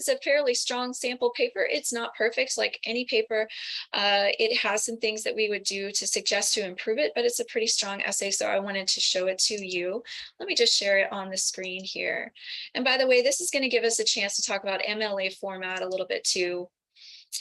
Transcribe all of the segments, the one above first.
It's a fairly strong sample paper. It's not perfect like any paper. It has some things that we would do to suggest to improve it, but it's a pretty strong essay, so I wanted to show it to you. Let me just share it on the screen here. And by the way, this is going to give us a chance to talk about MLA format a little bit too.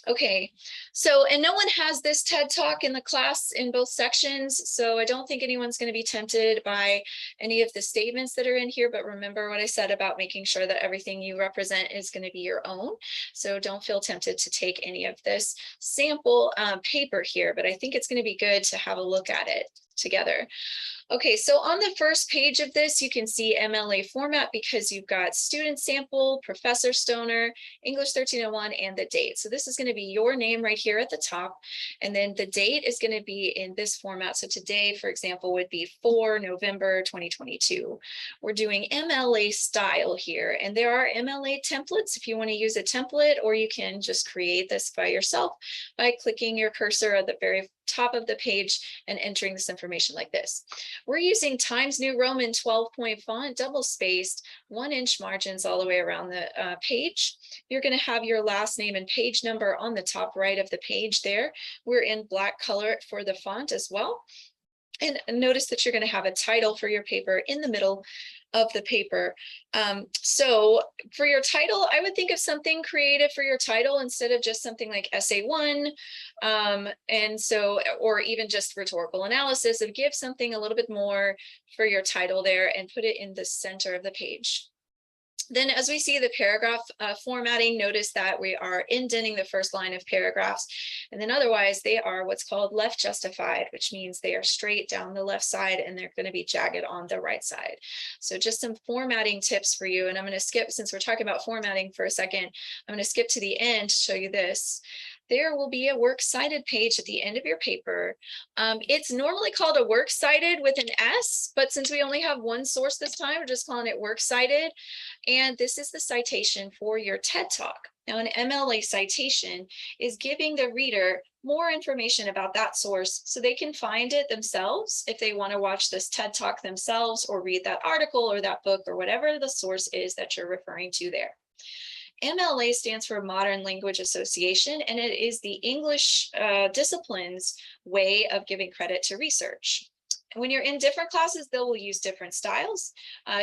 Okay, so, and no one has this TED Talk in the class in both sections, so I don't think anyone's going to be tempted by any of the statements that are in here, but remember what I said about making sure that everything you represent is going to be your own. So don't feel tempted to take any of this sample paper here, but I think it's going to be good to have a look at it together. Okay, so on the first page of this, you can see MLA format because you've got student sample, professor Stoner, English 1301, and the date. So this is going to be your name right here at the top. And then the date is going to be in this format. So today, for example, would be 4 November 2022. We're doing MLA style here. And there are MLA templates if you want to use a template, or you can just create this by yourself by clicking your cursor at the very top of the page and entering this information like this. We're using Times New Roman 12-point font, double spaced, 1-inch margins all the way around the page. You're going to have your last name and page number on the top right of the page there. We're in black color for the font as well. And notice that you're going to have a title for your paper in the middle of the paper. So for your title, I would think of something creative for your title instead of just something like essay 1. And so, or even just rhetorical analysis, of give something a little bit more for your title there and put it in the center of the page. Then as we see the paragraph formatting, notice that we are indenting the first line of paragraphs. And then otherwise they are what's called left justified, which means they are straight down the left side and they're going to be jagged on the right side. So just some formatting tips for you. And I'm going to skip, since we're talking about formatting for a second, I'm going to skip to the end to show you this. There will be a works cited page at the end of your paper. It's normally called a works cited with an S, but since we only have one source this time, we're just calling it works cited. And this is the citation for your TED Talk. Now, an MLA citation is giving the reader more information about that source so they can find it themselves if they want to watch this TED Talk themselves or read that article or that book or whatever the source is that you're referring to there. MLA stands for Modern Language Association, and it is the English discipline's way of giving credit to research. When you're in different classes, they will use different styles.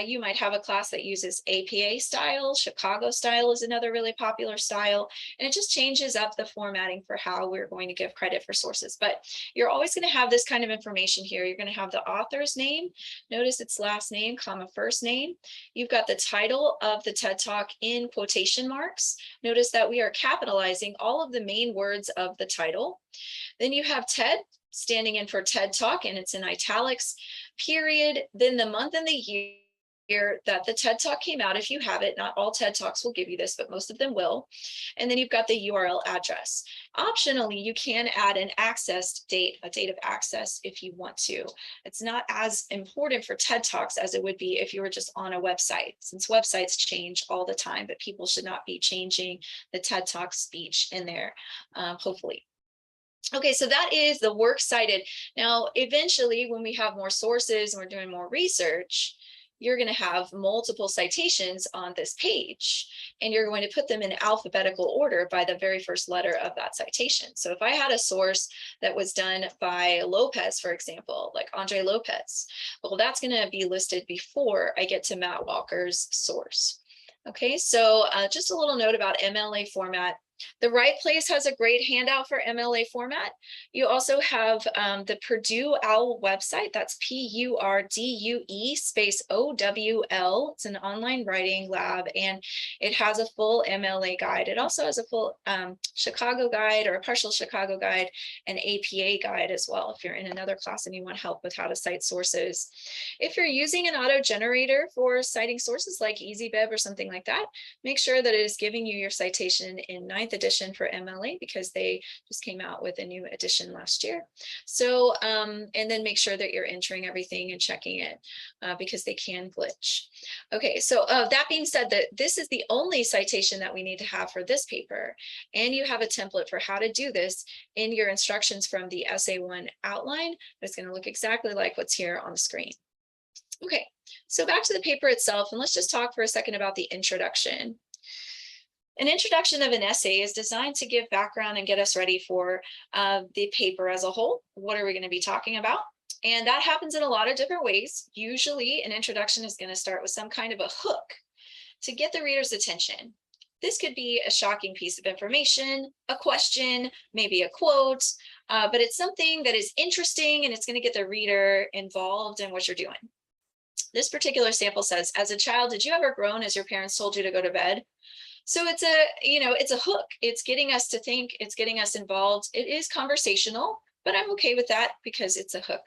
You might have a class that uses APA style. Chicago style is another really popular style. And it just changes up the formatting for how we're going to give credit for sources. But you're always going to have this kind of information here. You're going to have the author's name. Notice it's last name, comma, first name. You've got the title of the TED Talk in quotation marks. Notice that we are capitalizing all of the main words of the title. Then you have TED, standing in for TED Talk, and it's in italics, period, then the month and the year that the TED Talk came out, if you have it. Not all TED Talks will give you this, but most of them will. And then you've got the URL address. Optionally, you can add an access date, a date of access if you want to. It's not as important for TED Talks as it would be if you were just on a website, since websites change all the time, but people should not be changing the TED Talk speech in there, hopefully. Okay, so that is the works cited. Now, eventually, when we have more sources and we're doing more research, you're going to have multiple citations on this page, and you're going to put them in alphabetical order by the very first letter of that citation. So if I had a source that was done by Lopez, for example, like Andre Lopez, well, that's going to be listed before I get to Matt Walker's source. Okay, so just a little note about MLA format. The Right Place has a great handout for MLA format. You also have the Purdue OWL website. That's PURDUE space OWL. It's an online writing lab, and it has a full MLA guide. It also has a full Chicago guide, or a partial Chicago guide, and APA guide as well, if you're in another class and you want help with how to cite sources. If you're using an auto generator for citing sources like EasyBib or something like that, make sure that it is giving you your citation in 9th edition for MLA, because they just came out with a new edition last year. So, and then make sure that you're entering everything and checking it because they can glitch. Okay, so that being said, that this is the only citation that we need to have for this paper. And you have a template for how to do this in your instructions from the Essay 1 outline. It's going to look exactly like what's here on the screen. Okay, so back to the paper itself, and let's just talk for a second about the introduction. An introduction of an essay is designed to give background and get us ready for the paper as a whole. What are we going to be talking about? And that happens in a lot of different ways. Usually an introduction is going to start with some kind of a hook to get the reader's attention. This could be a shocking piece of information, a question, maybe a quote, but it's something that is interesting and it's going to get the reader involved in what you're doing. This particular sample says, as a child, did you ever groan as your parents told you to go to bed? So it's a hook. It's getting us to think, it's getting us involved. It is conversational, but I'm okay with that because it's a hook.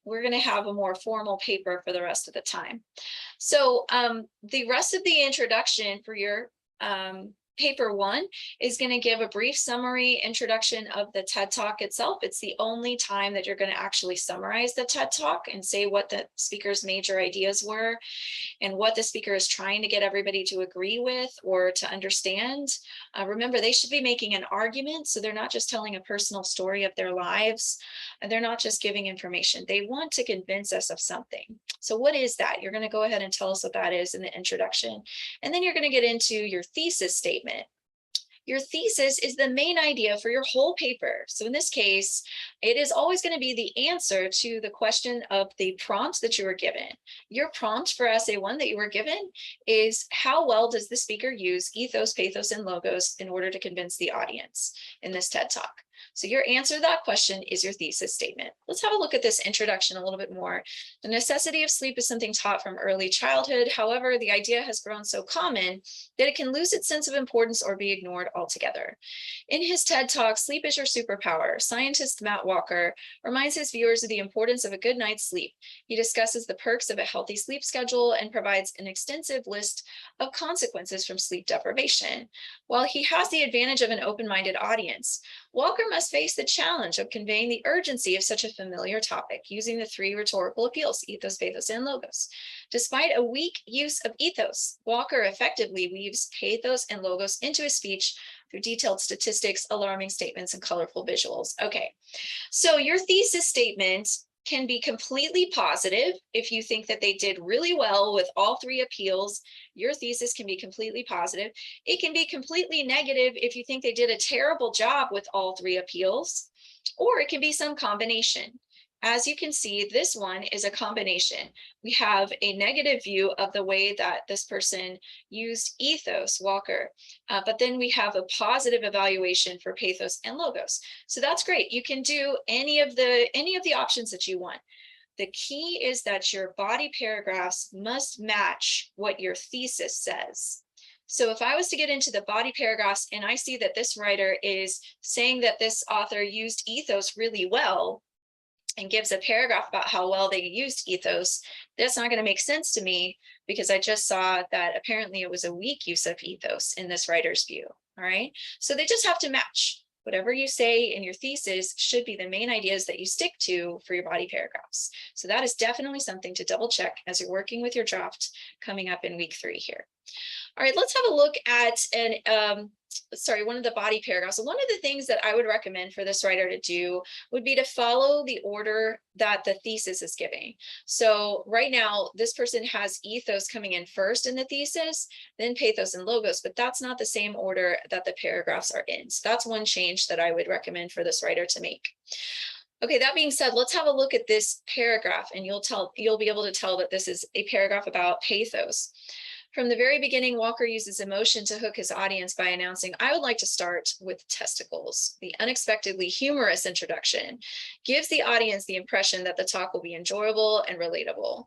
We're going to have a more formal paper for the rest of the time. So the rest of the introduction for your paper 1 is going to give a brief summary introduction of the TED Talk itself. It's the only time that you're going to actually summarize the TED Talk and say what the speaker's major ideas were and what the speaker is trying to get everybody to agree with or to understand. Remember, they should be making an argument, so they're not just telling a personal story of their lives, and they're not just giving information. They want to convince us of something. So what is that? You're going to go ahead and tell us what that is in the introduction, and then you're going to get into your thesis statement. Your thesis is the main idea for your whole paper. So in this case, it is always going to be the answer to the question of the prompt that you were given. Your prompt for essay 1 that you were given is, how well does the speaker use ethos, pathos, and logos in order to convince the audience in this TED Talk? So your answer to that question is your thesis statement. Let's have a look at this introduction a little bit more. The necessity of sleep is something taught from early childhood. However, the idea has grown so common that it can lose its sense of importance or be ignored altogether. In his TED Talk, Sleep is Your Superpower, scientist Matt Walker reminds his viewers of the importance of a good night's sleep. He discusses the perks of a healthy sleep schedule and provides an extensive list of consequences from sleep deprivation. While he has the advantage of an open-minded audience, Walker must face the challenge of conveying the urgency of such a familiar topic using the 3 rhetorical appeals, ethos, pathos, and logos. Despite a weak use of ethos, Walker effectively weaves pathos and logos into his speech through detailed statistics, alarming statements, and colorful visuals. Okay, so your thesis statement can be completely positive if you think that they did really well with all 3 appeals. Your thesis can be completely positive. It can be completely negative if you think they did a terrible job with all 3 appeals, or it can be some combination. As you can see, this one is a combination. We have a negative view of the way that this person used ethos, Walker, but then we have a positive evaluation for pathos and logos. So that's great. You can do any of the options that you want. The key is that your body paragraphs must match what your thesis says. So if I was to get into the body paragraphs and I see that this writer is saying that this author used ethos really well, and gives a paragraph about how well they used ethos, that's not going to make sense to me because I just saw that apparently it was a weak use of ethos in this writer's view. All right, so they just have to match. Whatever you say in your thesis should be the main ideas that you stick to for your body paragraphs. So that is definitely something to double check as you're working with your draft coming up in week 3 here. All right, let's have a look at one of the body paragraphs. So one of the things that I would recommend for this writer to do would be to follow the order that the thesis is giving. So right now, this person has ethos coming in first in the thesis, then pathos and logos, but that's not the same order that the paragraphs are in. So that's one change that I would recommend for this writer to make. Okay, that being said, let's have a look at this paragraph and you'll be able to tell that this is a paragraph about pathos. From the very beginning, Walker uses emotion to hook his audience by announcing, I would like to start with testicles. The unexpectedly humorous introduction gives the audience the impression that the talk will be enjoyable and relatable.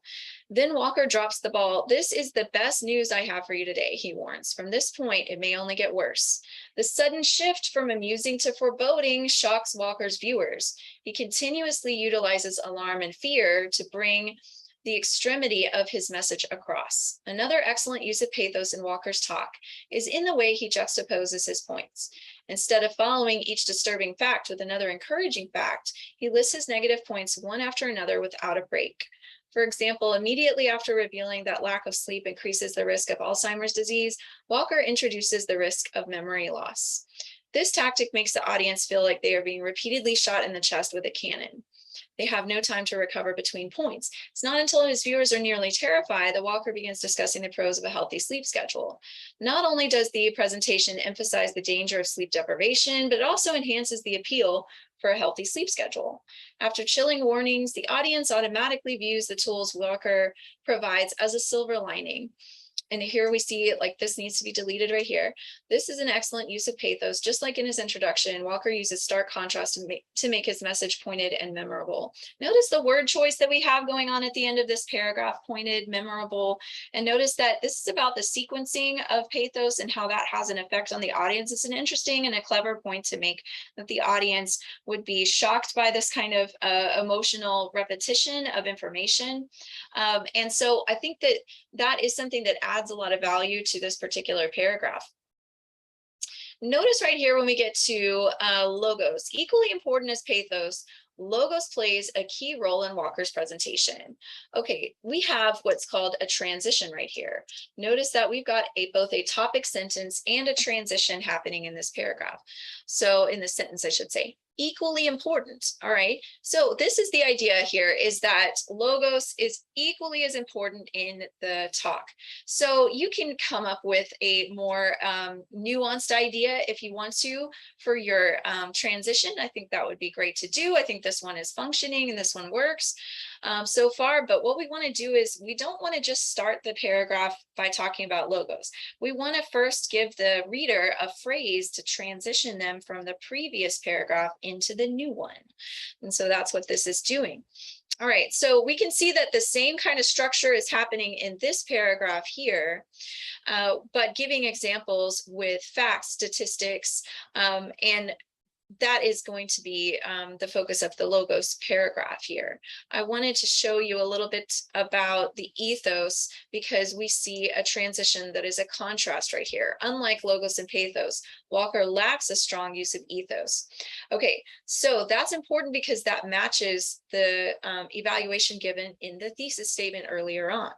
Then Walker drops the ball. This is the best news I have for you today, he warns. From this point, it may only get worse. The sudden shift from amusing to foreboding shocks Walker's viewers. He continuously utilizes alarm and fear to bring the extremity of his message across. Another excellent use of pathos in Walker's talk is in the way he juxtaposes his points. Instead of following each disturbing fact with another encouraging fact, he lists his negative points one after another without a break. For example, immediately after revealing that lack of sleep increases the risk of Alzheimer's disease, Walker introduces the risk of memory loss. This tactic makes the audience feel like they are being repeatedly shot in the chest with a cannon. They have no time to recover between points. It's not until his viewers are nearly terrified that Walker begins discussing the pros of a healthy sleep schedule. Not only does the presentation emphasize the danger of sleep deprivation, but it also enhances the appeal for a healthy sleep schedule. After chilling warnings, the audience automatically views the tools Walker provides as a silver lining. And here we see like this needs to be deleted right here. This is an excellent use of pathos. Just like in his introduction, Walker uses stark contrast to make his message pointed and memorable. Notice the word choice that we have going on at the end of this paragraph, pointed, memorable. And notice that this is about the sequencing of pathos and how that has an effect on the audience. It's an interesting and a clever point to make, that the audience would be shocked by this kind of emotional repetition of information. And so I think that that is something that adds a lot of value to this particular paragraph. Notice right here when we get to logos, equally important as pathos, logos plays a key role in Walker's presentation. Okay, we have what's called a transition right here. Notice that we've got both a topic sentence and a transition happening in this paragraph. So in this sentence, I should say. Equally important. All right. So this is the idea here, is that logos is equally as important in the talk. So you can come up with a more nuanced idea if you want to for your transition. I think that would be great to do. I think this one is functioning and this one works so far. But what we want to do is we don't want to just start the paragraph by talking about logos. We want to first give the reader a phrase to transition them from the previous paragraph into the new one. And so that's what this is doing. All right, so we can see that the same kind of structure is happening in this paragraph here, but giving examples with facts, statistics, and that is going to be the focus of the logos paragraph here. I wanted to show you a little bit about the ethos because we see a transition that is a contrast right here. Unlike logos and pathos, Walker lacks a strong use of ethos. Okay, so that's important because that matches the evaluation given in the thesis statement earlier on.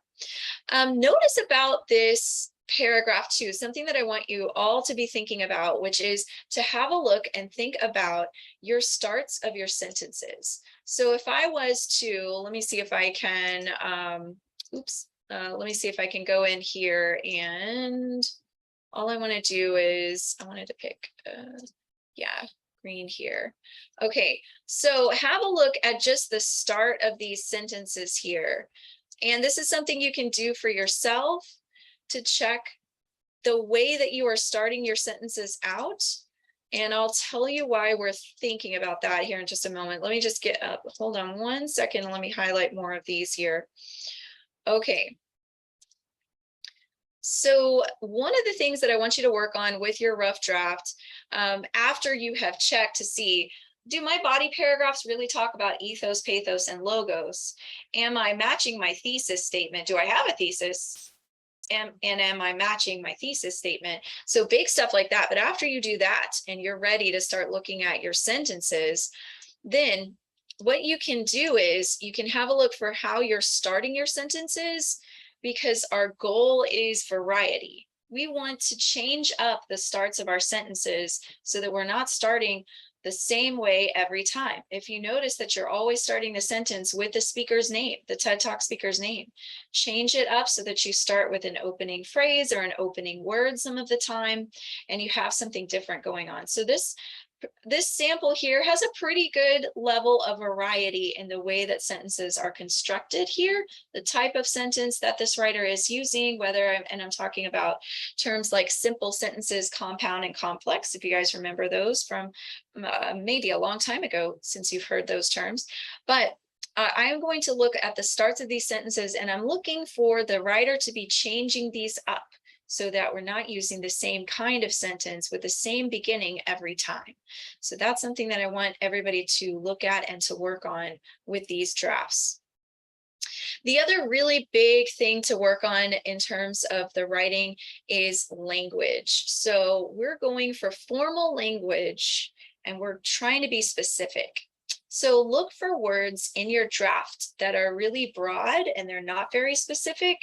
Notice about this paragraph 2, something that I want you all to be thinking about, which is to have a look and think about your starts of your sentences. So if I was to, let me see if I can, let me see if I can go in here, and all I want to do is, I wanted to pick, green here. Okay, so have a look at just the start of these sentences here. And this is something you can do for yourself to check the way that you are starting your sentences out. And I'll tell you why we're thinking about that here in just a moment. Let me just get up, hold on one second. Let me highlight more of these here. Okay. So one of the things that I want you to work on with your rough draft, after you have checked to see, do my body paragraphs really talk about ethos, pathos, and logos? Am I matching my thesis statement? Do I have a thesis? And am I matching my thesis statement? So big stuff like that. But after you do that and you're ready to start looking at your sentences, then what you can do is you can have a look for how you're starting your sentences, because our goal is variety. We want to change up the starts of our sentences so that we're not starting the same way every time. If you notice that you're always starting the sentence with the speaker's name, the TED Talk speaker's name, change it up so that you start with an opening phrase or an opening word some of the time, and you have something different going on. So this sample here has a pretty good level of variety in the way that sentences are constructed here, the type of sentence that this writer is using, I'm talking about terms like simple sentences, compound, and complex, if you guys remember those from maybe a long time ago since you've heard those terms. But I am going to look at the starts of these sentences, and I'm looking for the writer to be changing these up so that we're not using the same kind of sentence with the same beginning every time. So that's something that I want everybody to look at and to work on with these drafts. The other really big thing to work on in terms of the writing is language. So we're going for formal language and we're trying to be specific. So look for words in your draft that are really broad and they're not very specific.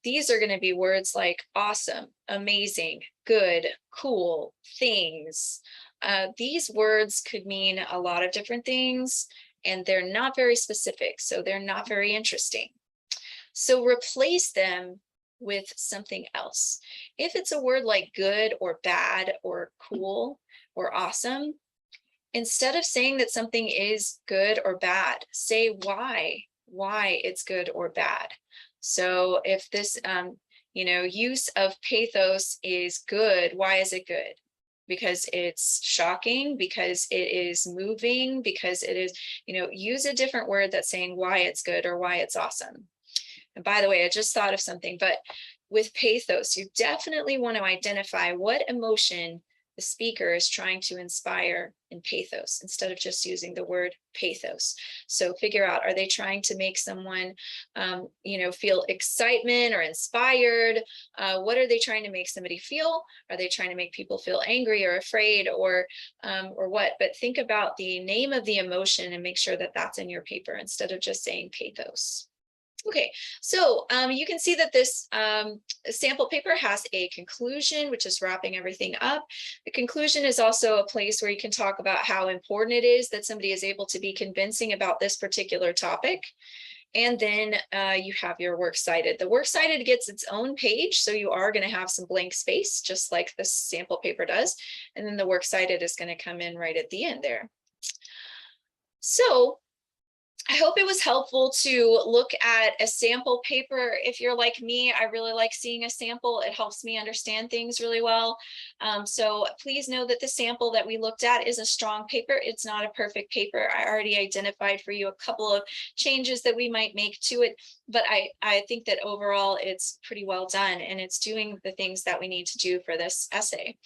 These are going to be words like awesome, amazing, good, cool, things. These words could mean a lot of different things. and they're not very specific, so they're not very interesting. So replace them with something else. If it's a word like good or bad or cool or awesome, instead of saying that something is good or bad, say why it's good or bad. So if this, use of pathos is good, why is it good? Because it's shocking, because it is moving, because it is, use a different word that's saying why it's good or why it's awesome. And by the way, I just thought of something, but with pathos, you definitely want to identify what emotion the speaker is trying to inspire in pathos instead of just using the word pathos. So figure out, are they trying to make someone, feel excitement or inspired? What are they trying to make somebody feel? Are they trying to make people feel angry or afraid or what? But think about the name of the emotion and make sure that that's in your paper instead of just saying pathos. Okay, so you can see that this sample paper has a conclusion, which is wrapping everything up. The conclusion is also a place where you can talk about how important it is that somebody is able to be convincing about this particular topic. And then you have your works cited. The works cited gets its own page, so you are going to have some blank space, just like the sample paper does. And then the works cited is going to come in right at the end there. So I hope it was helpful to look at a sample paper. If you're like me, I really like seeing a sample. It helps me understand things really well. So please know that the sample that we looked at is a strong paper. It's not a perfect paper. I already identified for you a couple of changes that we might make to it, but I think that overall it's pretty well done and it's doing the things that we need to do for this essay.